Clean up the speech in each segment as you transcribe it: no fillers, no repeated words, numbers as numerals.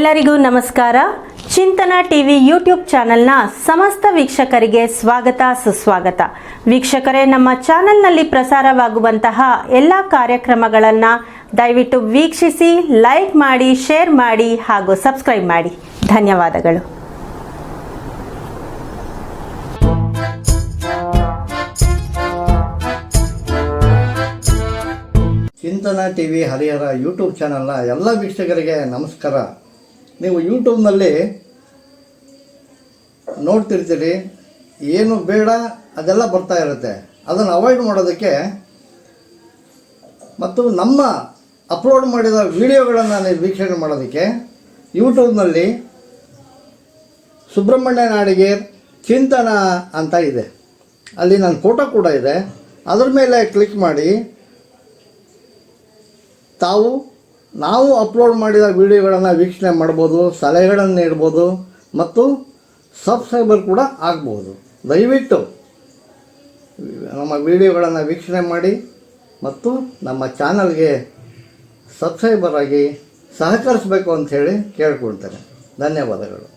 ಎಲ್ಲರಿಗೂ ನಮಸ್ಕಾರ. ಚಿಂತನ ಟಿವಿ ಯೂಟ್ಯೂಬ್ ಚಾನೆಲ್ನ ಸಮಸ್ತ ವೀಕ್ಷಕರಿಗೆ ಸ್ವಾಗತ ಸುಸ್ವಾಗತ. ವೀಕ್ಷಕರೇ, ನಮ್ಮ ಚಾನೆಲ್ನಲ್ಲಿ ಪ್ರಸಾರವಾಗುವಂತಹ ಎಲ್ಲ ಕಾರ್ಯಕ್ರಮಗಳನ್ನು ದಯವಿಟ್ಟು ವೀಕ್ಷಿಸಿ, ಲೈಕ್ ಮಾಡಿ, ಶೇರ್ ಮಾಡಿ ಹಾಗೂ ಸಬ್ಸ್ಕ್ರೈಬ್ ಮಾಡಿ. ಧನ್ಯವಾದಗಳು. ಚಿಂತನ ಟಿವಿ ಹರಿಹರ ಯೂಟ್ಯೂಬ್ ಚಾನಲ್ನ ಎಲ್ಲ ವೀಕ್ಷಕರಿಗೆ ನಮಸ್ಕಾರ. ನೀವು ಯೂಟ್ಯೂಬ್ನಲ್ಲಿ ನೋಡ್ತಿರ್ತೀರಿ, ಏನು ಬೇಡ ಅದೆಲ್ಲ ಬರ್ತಾ ಇರುತ್ತೆ. ಅದನ್ನು ಅವಾಯ್ಡ್ ಮಾಡೋದಕ್ಕೆ ಮತ್ತು ನಮ್ಮ ಅಪ್ಲೋಡ್ ಮಾಡಿದ ವಿಡಿಯೋಗಳನ್ನು ನೀವು ವೀಕ್ಷಣೆ ಮಾಡೋದಕ್ಕೆ ಯೂಟ್ಯೂಬ್ನಲ್ಲಿ ಸುಬ್ರಹ್ಮಣ್ಯ ನಾಡಿಗೇರ್ ಚಿಂತನ ಅಂತ ಇದೆ. ಅಲ್ಲಿ ನನ್ನ ಫೋಟೋ ಕೂಡ ಇದೆ. ಅದ್ರ ಮೇಲೆ ಕ್ಲಿಕ್ ಮಾಡಿ ನಾವು ಅಪ್ಲೋಡ್ ಮಾಡಿದ ವಿಡಿಯೋಗಳನ್ನು ವೀಕ್ಷಣೆ ಮಾಡ್ಬೋದು, ಸಲಹೆಗಳನ್ನು ನೀಡ್ಬೋದು ಮತ್ತು ಸಬ್ಸ್ಕ್ರೈಬರ್ ಕೂಡ ಆಗ್ಬೋದು. ದಯವಿಟ್ಟು ನಮ್ಮ ವಿಡಿಯೋಗಳನ್ನು ವೀಕ್ಷಣೆ ಮಾಡಿ ಮತ್ತು ನಮ್ಮ ಚಾನಲ್ಗೆ ಸಬ್ಸ್ಕ್ರೈಬರ್ ಆಗಿ ಸಹಕರಿಸಬೇಕು ಅಂಥೇಳಿ ಕೇಳ್ಕೊಳ್ತೇನೆ. ಧನ್ಯವಾದಗಳು.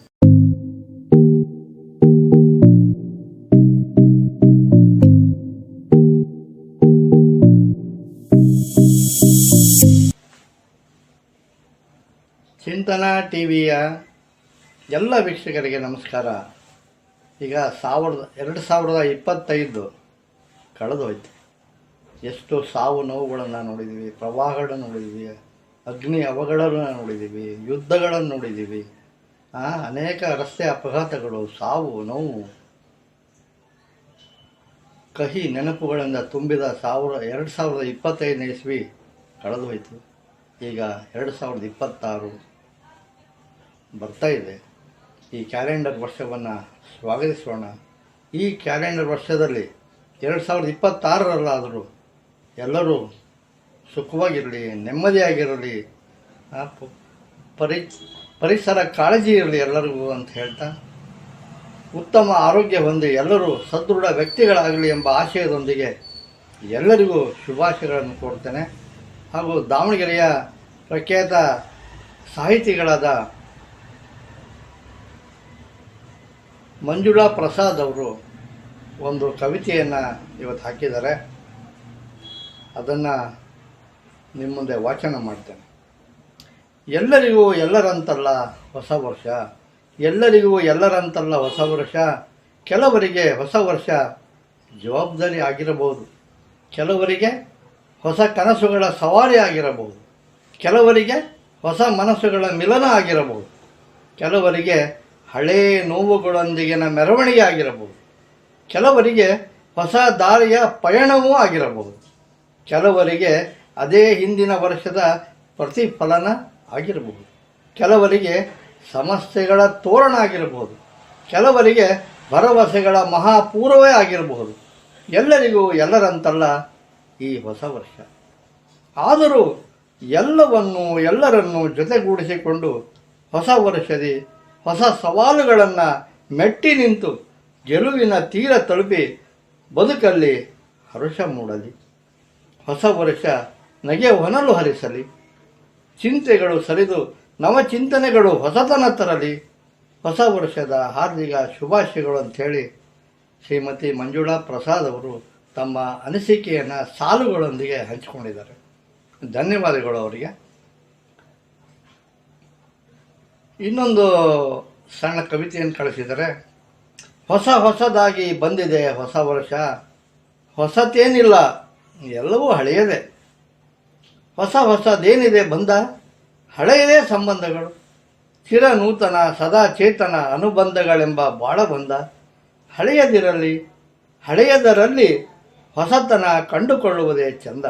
ಚಿಂತನ ಟಿವಿಯ ಎಲ್ಲ ವೀಕ್ಷಕರಿಗೆ ನಮಸ್ಕಾರ. ಈಗ 2025 ಕಳೆದು ಹೋಯ್ತು. ಎಷ್ಟು ಸಾವು ನೋವುಗಳನ್ನು ನೋಡಿದ್ದೀವಿ, ಪ್ರವಾಹಗಳನ್ನು ನೋಡಿದ್ದೀವಿ, ಅಗ್ನಿ ಅವಘಡಗಳನ್ನು ನೋಡಿದ್ದೀವಿ, ಯುದ್ಧಗಳನ್ನು ನೋಡಿದ್ದೀವಿ, ಅನೇಕ ರಸ್ತೆ ಅಪಘಾತಗಳು, ಸಾವು ನೋವು, ಕಹಿ ನೆನಪುಗಳಿಂದ ತುಂಬಿದ 2025 ಇಸ್ವಿ ಕಳೆದು ಹೋಯಿತು. ಈಗ 2026 ಬರ್ತಾ ಇದೆ. ಈ ಕ್ಯಾಲೆಂಡರ್ ವರ್ಷವನ್ನು ಸ್ವಾಗತಿಸೋಣ. ಈ ಕ್ಯಾಲೆಂಡರ್ ವರ್ಷದಲ್ಲಿ 2026ರಲ್ಲಾದರೂ ಎಲ್ಲರೂ ಸುಖವಾಗಿರಲಿ, ನೆಮ್ಮದಿಯಾಗಿರಲಿ, ಪರಿಸರ ಕಾಳಜಿ ಇರಲಿ ಎಲ್ಲರಿಗೂ ಅಂತ ಹೇಳ್ತಾ, ಉತ್ತಮ ಆರೋಗ್ಯ ಹೊಂದಿ ಎಲ್ಲರೂ ಸದೃಢ ವ್ಯಕ್ತಿಗಳಾಗಲಿ ಎಂಬ ಆಶಯದೊಂದಿಗೆ ಎಲ್ಲರಿಗೂ ಶುಭಾಶಯಗಳನ್ನು ಕೋರ್ತೇನೆ. ಹಾಗೂ ದಾವಣಗೆರೆಯ ಪ್ರಖ್ಯಾತ ಸಾಹಿತಿಗಳಾದ ಮಂಜುಳಾ ಪ್ರಸಾದ್ ಅವರು ಒಂದು ಕವಿತೆಯನ್ನು ಇವತ್ತು ಹಾಕಿದ್ದಾರೆ. ಅದನ್ನು ನಿಮ್ಮ ಮುಂದೆ ವಾಚನ ಮಾಡ್ತೇನೆ. ಎಲ್ಲರಿಗೂ ಎಲ್ಲರಂತಲ್ಲ ಹೊಸ ವರ್ಷ, ಎಲ್ಲರಿಗೂ ಎಲ್ಲರಂತಲ್ಲ ಹೊಸ ವರ್ಷ. ಕೆಲವರಿಗೆ ಹೊಸ ವರ್ಷ ಜವಾಬ್ದಾರಿ ಆಗಿರಬಹುದು, ಕೆಲವರಿಗೆ ಹೊಸ ಕನಸುಗಳ ಸವಾರಿ ಆಗಿರಬಹುದು, ಕೆಲವರಿಗೆ ಹೊಸ ಮನಸ್ಸುಗಳ ಮಿಲನ ಆಗಿರಬಹುದು, ಕೆಲವರಿಗೆ ಹಳೇ ನೋವುಗಳೊಂದಿಗಿನ ಮೆರವಣಿಗೆ ಆಗಿರಬಹುದು, ಕೆಲವರಿಗೆ ಹೊಸ ದಾರಿಯ ಪಯಣವೂ ಆಗಿರಬಹುದು, ಕೆಲವರಿಗೆ ಅದೇ ಹಿಂದಿನ ವರ್ಷದ ಪ್ರತಿಫಲನ ಆಗಿರಬಹುದು, ಕೆಲವರಿಗೆ ಸಮಸ್ಯೆಗಳ ತೋರಣ ಆಗಿರಬಹುದು, ಕೆಲವರಿಗೆ ಭರವಸೆಗಳ ಮಹಾಪೂರ್ವವೇ ಆಗಿರಬಹುದು. ಎಲ್ಲರಿಗೂ ಎಲ್ಲರಂತಲ್ಲ ಈ ಹೊಸ ವರ್ಷ. ಆದರೂ ಎಲ್ಲರನ್ನೂ ಜೊತೆಗೂಡಿಸಿಕೊಂಡು ಹೊಸ ವರ್ಷದಿ ಹೊಸ ಸವಾಲುಗಳನ್ನು ಮೆಟ್ಟಿ ನಿಂತು ಗೆಲುವಿನ ತೀರ ತಲುಪಿ ಬದುಕಲ್ಲಿ ಹರ್ಷ ಮೂಡಲಿ. ಹೊಸ ವರ್ಷ ನಗೆ ಹೊನಲು ಹರಿಸಲಿ, ಚಿಂತೆಗಳು ಸರಿದು ನವಚಿಂತನೆಗಳು ಹೊಸತನ ತರಲಿ. ಹೊಸ ವರ್ಷದ ಹಾರ್ದಿಕ ಶುಭಾಶಯಗಳು ಅಂಥೇಳಿ ಶ್ರೀಮತಿ ಮಂಜುಳಾ ಪ್ರಸಾದ್ ಅವರು ತಮ್ಮ ಅನಿಸಿಕೆಯನ್ನು ಸಾಲುಗಳೊಂದಿಗೆ ಹಂಚಿಕೊಂಡಿದ್ದಾರೆ. ಧನ್ಯವಾದಗಳು ಅವರಿಗೆ. ಇನ್ನೊಂದು ಸಣ್ಣ ಕವಿತೆಯನ್ನು ಕಳಿಸಿದ್ದಾರೆ. ಹೊಸದಾಗಿ ಬಂದಿದೆ ಹೊಸ ವರ್ಷ, ಹೊಸತೇನಿಲ್ಲ ಎಲ್ಲವೂ ಹಳೆಯದೇ. ಹೊಸದೇನಿದೆ ಬಂದ, ಹಳೆಯದೇ ಸಂಬಂಧಗಳು, ಚಿರ ನೂತನ ಸದಾ ಚೇತನ ಅನುಬಂಧಗಳೆಂಬ ಬಾಳ ಬಂದ. ಹಳೆಯದರಲ್ಲಿ ಹೊಸತನ ಕಂಡುಕೊಳ್ಳುವುದೇ ಚಂದ.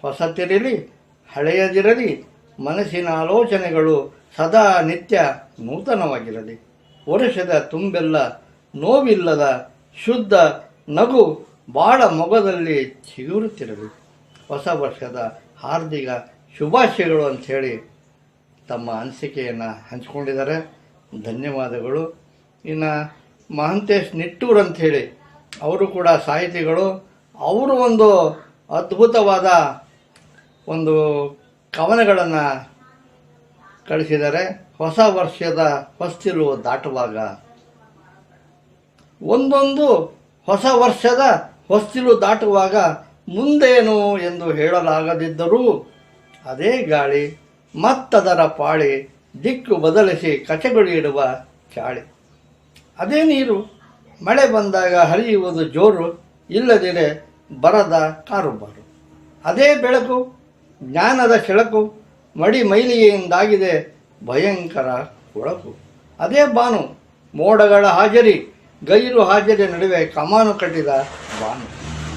ಹೊಸತಿರಲಿ ಹಳೆಯದಿರಲಿ ಮನಸ್ಸಿನ ಆಲೋಚನೆಗಳು ಸದಾ ನಿತ್ಯ ನೂತನವಾಗಿರಲಿ. ವರ್ಷದ ತುಂಬೆಲ್ಲ ನೋವಿಲ್ಲದ ಶುದ್ಧ ನಗು ಬಾಳ ಮೊಗದಲ್ಲಿ ಚಿಗುರುತ್ತಿರಲಿ. ಹೊಸ ವರ್ಷದ ಹಾರ್ದಿಕ ಶುಭಾಶಯಗಳು ಅಂಥೇಳಿ ತಮ್ಮ ಅನಿಸಿಕೆಯನ್ನು ಹಂಚಿಕೊಂಡಿದ್ದಾರೆ. ಧನ್ಯವಾದಗಳು. ಇನ್ನು ಮಹಂತೇಶ್ ನಿಟ್ಟೂರ್ ಅಂಥೇಳಿ ಅವರು ಕೂಡ ಸಾಹಿತಿಗಳು. ಅವರು ಒಂದು ಅದ್ಭುತವಾದ ಒಂದು ಕವನಗಳನ್ನು ಕಳಿಸಿದ್ದಾರೆ. ಹೊಸ ವರ್ಷದ ಹೊಸ್ತಿಲು ದಾಟುವಾಗ. ಒಂದೊಂದು ಹೊಸ ವರ್ಷದ ಹೊಸ್ತಿಲು ದಾಟುವಾಗ ಮುಂದೇನು ಎಂದು ಹೇಳಲಾಗದಿದ್ದರೂ ಅದೇ ಗಾಳಿ ಮತ್ತದರ ಪಾಳಿ ದಿಕ್ಕು ಬದಲಿಸಿ ಕಚಗುಳಿಯಿಡುವ ಚಾಳಿ. ಅದೇ ನೀರು ಮಳೆ ಬಂದಾಗ ಹರಿಯುವುದು ಜೋರು, ಇಲ್ಲದಿರೆ ಬರದ ಕಾರುಬಾರು. ಅದೇ ಬೆಳಕು ಜ್ಞಾನದ ಕೆಳಕು, ಮಡಿ ಮೈಲಿಗೆಯಿಂದಾಗಿದೆ ಭಯಂಕರ ಕೊಳಕು. ಅದೇ ಬಾನು ಮೋಡಗಳ ಹಾಜರಿ, ಗೈರು ಹಾಜರಿ ನಡುವೆ ಕಮಾನು ಕಟ್ಟಿದ ಬಾನು.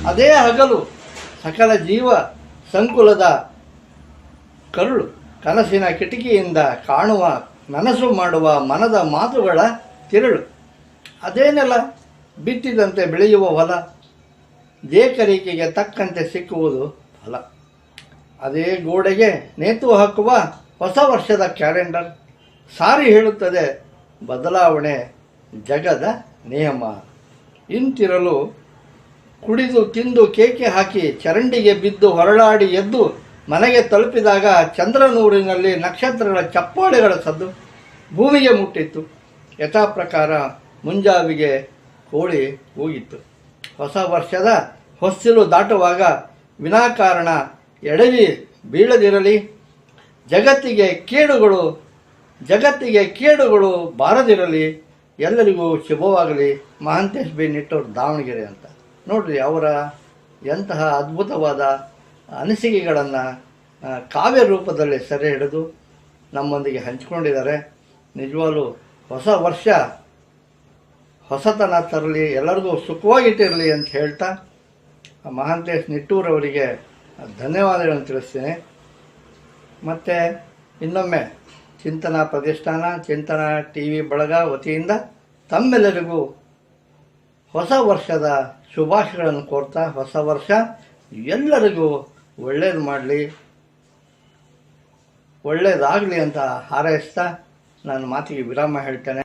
ಅದೇ ಹಗಲು ಸಕಲ ಜೀವ ಸಂಕುಲದ ಕರುಳು, ಕನಸಿನ ಕಿಟಕಿಯಿಂದ ಕಾಣುವ ನನಸು ಮಾಡುವ ಮನದ ಮಾತುಗಳ ತಿರುಳು. ಅದೇ ನೆಲ ಬಿತ್ತಿದಂತೆ ಬೆಳೆಯುವ ಹೊಲ, ದೇಕರಿಕೆಗೆ ತಕ್ಕಂತೆ ಸಿಕ್ಕುವುದು ಫಲ. ಅದೇ ಗೋಡೆಗೆ ನೇತು ಹಾಕುವ ಹೊಸ ವರ್ಷದ ಕ್ಯಾಲೆಂಡರ್, ಸಾರಿ ಹೇಳುತ್ತದೆ ಬದಲಾವಣೆ ಜಗದ ನಿಯಮ. ಇಂತಿರಲು ಕುಡಿದು ತಿಂದು ಕೇಕೆ ಹಾಕಿ ಚರಂಡಿಗೆ ಬಿದ್ದು ಹೊರಳಾಡಿ ಎದ್ದು ಮನೆಗೆ ತಲುಪಿದಾಗ ಚಂದ್ರನೂರಿನಲ್ಲಿ ನಕ್ಷತ್ರಗಳ ಚಪ್ಪಾಳೆಗಳ ಸದ್ದು ಭೂಮಿಗೆ ಮುಟ್ಟಿತ್ತು. ಯಥಾ ಪ್ರಕಾರ ಮುಂಜಾವಿಗೆ ಕೋಳಿ ಹೋಗಿತ್ತು. ಹೊಸ ವರ್ಷದ ಹೊಸ್ತಿಲು ದಾಟುವಾಗ ವಿನಾಕಾರಣ ಎಡವಿ ಬೀಳದಿರಲಿ, ಜಗತ್ತಿಗೆ ಕೇಡುಗಳು ಬಾರದಿರಲಿ, ಎಲ್ಲರಿಗೂ ಶುಭವಾಗಲಿ. ಮಹಾಂತೇಶ್ ಬಿ ನಿಟ್ಟೂರು, ದಾವಣಗೆರೆ ಅಂತ. ನೋಡ್ರಿ, ಅವರ ಎಂತಹ ಅದ್ಭುತವಾದ ಅನಿಸಿಕೆಗಳನ್ನು ಕಾವ್ಯ ರೂಪದಲ್ಲಿ ಸೆರೆ ಹಿಡಿದು ನಮ್ಮೊಂದಿಗೆ ಹಂಚಿಕೊಂಡಿದ್ದಾರೆ. ನಿಜವಾಗ್ಲೂ ಹೊಸ ವರ್ಷ ಹೊಸತನ ತರಲಿ, ಎಲ್ಲರಿಗೂ ಸುಖವಾಗಿಟ್ಟಿರಲಿ ಅಂತ ಹೇಳ್ತಾ ಮಹಾಂತೇಶ್ ನಿಟ್ಟೂರವರಿಗೆ ಧನ್ಯವಾದಗಳನ್ನು ತಿಳಿಸ್ತೇನೆ. ಮತ್ತು ಇನ್ನೊಮ್ಮೆ ಚಿಂತನಾ ಪ್ರತಿಷ್ಠಾನ, ಚಿಂತನಾ TV ಬಳಗ ವತಿಯಿಂದ ತಮ್ಮೆಲ್ಲರಿಗೂ ಹೊಸ ವರ್ಷದ ಶುಭಾಶಯಗಳನ್ನು ಕೋರ್ತಾ, ಹೊಸ ವರ್ಷ ಎಲ್ಲರಿಗೂ ಒಳ್ಳೆಯದಾಗಲಿ ಅಂತ ಹಾರೈಸ್ತಾ ನಾನು ಮಾತಿಗೆ ವಿರಾಮ ಹೇಳ್ತೇನೆ.